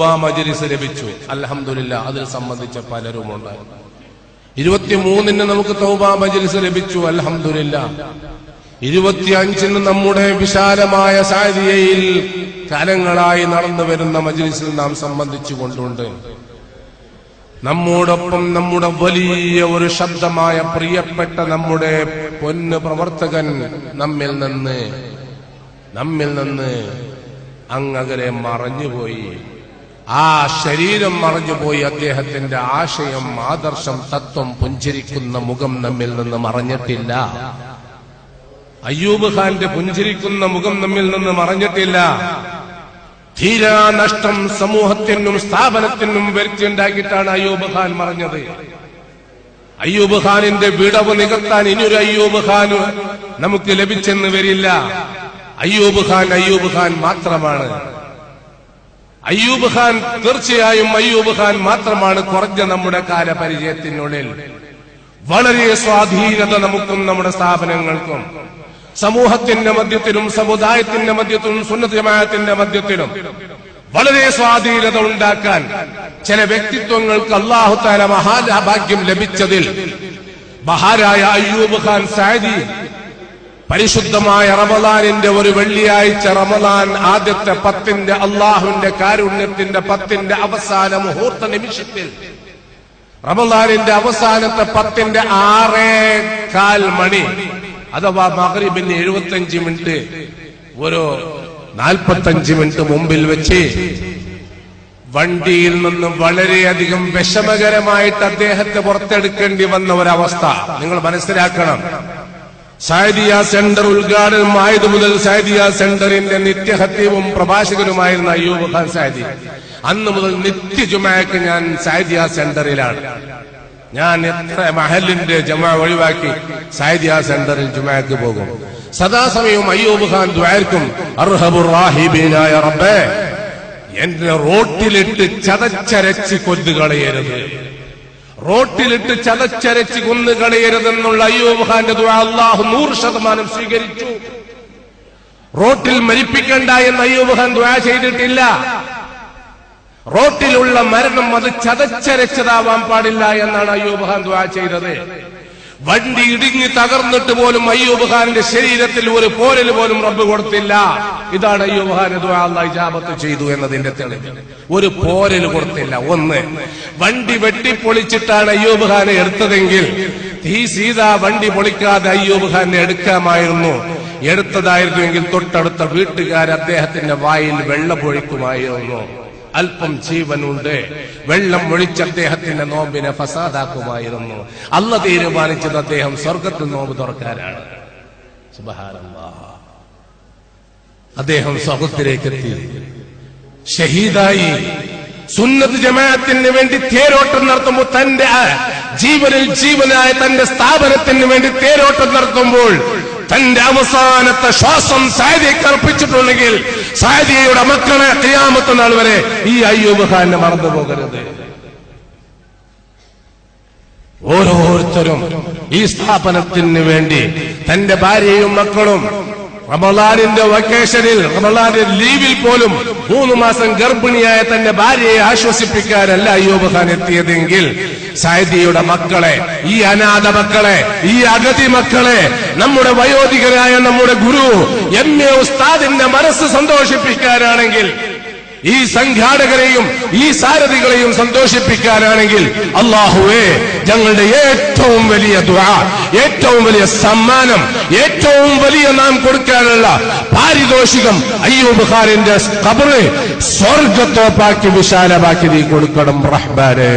തൗബ മജ്ലിസ് ലഭിച്ചു. അൽഹംദുലില്ലാഹ്, അതിൽ സംബന്ധിച്ച പലരുമുണ്ട്. 23-ന് നമുക്ക് തൗബ മജ്ലിസ് ലഭിച്ചു. അൽഹംദുലില്ലാഹ്. 25-ന് നമ്മുടെ വിശാലമായ സാദിയയിൽ കാലങ്ങളായി നടന്നു വരുന്ന മജ്ലിസിൽ നാം സംബന്ധിച്ചു കൊണ്ടുണ്ട്. നമ്മോടൊപ്പം നമ്മുടെ വലിയ ഒരു ശബ്ദമായ പ്രിയപ്പെട്ട നമ്മുടെ പൊന്ന് പ്രവർത്തകൻ നമ്മിൽ നിന്ന് അങ്ങകലെ മറഞ്ഞുപോയി. ആ ശരീരം മറഞ്ഞുപോയി. അദ്ദേഹത്തിന്റെ ആശയം, ആദർശം, തത്വം പുഞ്ചിരിക്കുന്ന മുഖം നമ്മിൽ നിന്ന് മറഞ്ഞിട്ടില്ല. അയ്യൂബ് ഖാന്റെ പുഞ്ചിരിക്കുന്ന മുഖം നമ്മിൽ നിന്ന് മറഞ്ഞിട്ടില്ല. തീരാ നഷ്ടം സമൂഹത്തിനും സ്ഥാപനത്തിനും വരുത്തിയുണ്ടാക്കിയിട്ടാണ് അയ്യൂബ് ഖാൻ മറഞ്ഞത്. അയ്യൂബ് ഖാനിന്റെ വിടവ് നികത്താൻ ഇനിയൊരു അയ്യൂബ് ഖാൻ നമുക്ക് ലഭിച്ചെന്ന് വരില്ല. അയ്യൂബ് ഖാൻ മാത്രമാണ്. അയ്യൂബ് ഖാൻ തീർച്ചയായും അയ്യൂബ് ഖാൻ മാത്രമാണ്. കുറഞ്ഞ നമ്മുടെ കാലപരിചയത്തിനുള്ളിൽ വളരെ സ്വാധീനത നമുക്കും നമ്മുടെ സ്ഥാപനങ്ങൾക്കും സമൂഹത്തിന്റെ മധ്യത്തിലും സമുദായത്തിന്റെ മധ്യത്തിലും സുന്നത്ത് ജമാഅത്തിന്റെ മധ്യത്തിലും വളരെ സ്വാധീനത ഉണ്ടാക്കാൻ ചില വ്യക്തിത്വങ്ങൾക്ക് അല്ലാഹു തആല മഹാഭാഗ്യം ലഭിച്ചതിൽ മഹാനായ അയ്യൂബ് ഖാൻ സഅദി പരിശുദ്ധമായ റമളാനിന്റെ ഒരു വെള്ളിയാഴ്ച, റമളാൻ ആദ്യത്തെ 10ന്റെ അള്ളാഹുവിന്റെ കാരുണ്യത്തിന്റെ 10ന്റെ അവസാന മുഹൂർത്ത നിമിഷത്തിൽ, റമളാനിന്റെ അവസാനത്തെ 10ന്റെ 6:15 മണി അഥവാ മഗ്രിബിന് 75 മിനിറ്റ് ഒരു 45 മിനിറ്റ് മുമ്പിൽ വെച്ച് വണ്ടിയിൽ നിന്ന് വളരെയധികം വിഷമകരമായിട്ട് അദ്ദേഹത്തെ പുറത്തെടുക്കേണ്ടി വന്ന ഒരവസ്ഥ നിങ്ങൾ മനസ്സിലാക്കണം. സാദിയ സെന്റർ ഉദ്ഘാടനമായത് മുതൽ സാദിയ സെന്ററിന്റെ നിത്യഹത്തീവും പ്രഭാഷകനുമായിരുന്ന അയ്യൂബ് ഖാൻ സഅദി അന്ന് മുതൽ നിത്യ ജുമഅക്ക് ഞാൻ സാദിയ സെന്ററിലാണ്. ഞാൻ എത്ര മഹലിന്റെ ജമാ ഒഴിവാക്കി സാദിയ സെന്ററിൽ ജുമഅക്ക് പോകും. സദാസമയവും അയ്യൂബ് ഖാൻ ദുആർക്കും അർഹമുർ റാഹിബീനായ റബ്ബേ, എന്നെ റോട്ടിലിട്ട് ചതച്ചരച്ച് കൊന്നുകളയരുത്, റോട്ടിലിട്ട് ചതച്ചരച്ച് കൊന്നുകളയരുതെന്നുള്ള അയ്യൂബ് ഖാന്റെ ദുആ അല്ലാഹു 100% സ്വീകരിച്ചു. റോട്ടിൽ മരിപ്പിക്കണ്ട എന്ന് അയ്യൂബ് ഖാൻ ദുആ ചെയ്തിട്ടില്ല. റോട്ടിലുള്ള മരണം അത് ചതച്ചരച്ചതാവാൻ പാടില്ല എന്നാണ് അയ്യൂബ് ഖാൻ ദുആ ചെയ്തത്. വണ്ടി ഇടിഞ്ഞ് തകർന്നിട്ട് പോലും അയ്യൂബ് ഖാന്റെ ശരീരത്തിൽ ഒരു പോരൽ പോലും റബ്ബ് കൊടുത്തില്ല. ഇതാണ് അയ്യൂബ് ഖാന്റെ ദുആ അല്ലാഹു ഇജാബത്ത് ചെയ്തു എന്നതിന്റെ തെളിവ്. ഒരു പോരൽ കൊടുത്തില്ല. ഒന്ന്, വണ്ടി വെട്ടിപ്പൊളിച്ചിട്ടാണ് അയ്യൂബ് ഖാനെ എടുത്തതെങ്കിൽ സീതാ വണ്ടി പൊളിക്കാതെ അയ്യൂബ് ഖാനെ എടുത്തതായിരുന്നുവെങ്കിൽ തൊട്ടടുത്ത വീട്ടുകാർ അദ്ദേഹത്തിന്റെ വായിൽ വെള്ളം പൊഴിക്കുമായിരുന്നു. അല്പം ജീവനുണ്ട്, വെള്ളം ഒഴിച്ച് അദ്ദേഹത്തിന്റെ നോമ്പിനെ ഫസാദാക്കുമായിരുന്നു. അല്ലാഹു തീരുമാനിച്ചത് അദ്ദേഹം സ്വർഗത്തിൽ നോമ്പ് തുറക്കാനാണ്. സുബ്ഹാനല്ലാഹ്. അദ്ദേഹം സ്വർഗത്തിലേക്ക് എത്തി, ഷഹീദായി. സുന്നത്ത് ജമാഅത്തിന് വേണ്ടി തേരോട്ടം നടത്തുമ്പോൾ, തന്റെ ജീവനിൽ ജീവനായ തന്റെ സ്ഥാപനത്തിന് വേണ്ടി തേരോട്ടം നടത്തുമ്പോൾ തന്റെ അവസാനത്തെ ശ്വാസം സാദിയക്ക് അർപ്പിച്ചിട്ടുണ്ടെങ്കിൽ സാദിയയുടെ മക്കളെ ഖിയാമത്ത് നാൾ വരെ ഈ അയ്യൂബ് ഖാനെ മറന്നു പോകരുത്. ഓരോരുത്തരും ഈ സ്ഥാപനത്തിന് വേണ്ടി തന്റെ ഭാര്യയും മക്കളും റമളാനിന്റെ വെക്കേഷനിൽ, റമളാനിന്റെ ലീവിൽ പോലും 3 മാസം ഗർഭിണിയായ തന്റെ ഭാര്യയെ ആശ്വസിപ്പിക്കാനല്ല അയ്യൂബ് ഖാൻ എത്തിയതെങ്കിൽ സഅദിയുടെ മക്കളെ, ഈ അനാഥ മക്കളെ, ഈ അഗതി മക്കളെ, നമ്മുടെ വയോധികരായ നമ്മുടെ ഗുരു എംഎ ഉസ്താദിന്റെ മനസ്സ് സന്തോഷിപ്പിക്കാനാണെങ്കിൽ, ഈ സംഘാടകരെയും ഈ സാരഥികളെയും സന്തോഷിപ്പിക്കാനാണെങ്കിൽ, അല്ലാഹുവേ, ഞങ്ങളുടെ ഏറ്റവും വലിയ ദുആ, ഏറ്റവും വലിയ സമ്മാനം, ഏറ്റവും വലിയ നാം കൊടുക്കാനുള്ള പാരിതോഷികം അയ്യൂബ് ഖാനിന്റെ ഖബറ് സ്വർഗ്ഗത്തോപ്പാക്കി വിശാലമാക്കി നീ കൊടുക്കണം റഹ്മാനേ.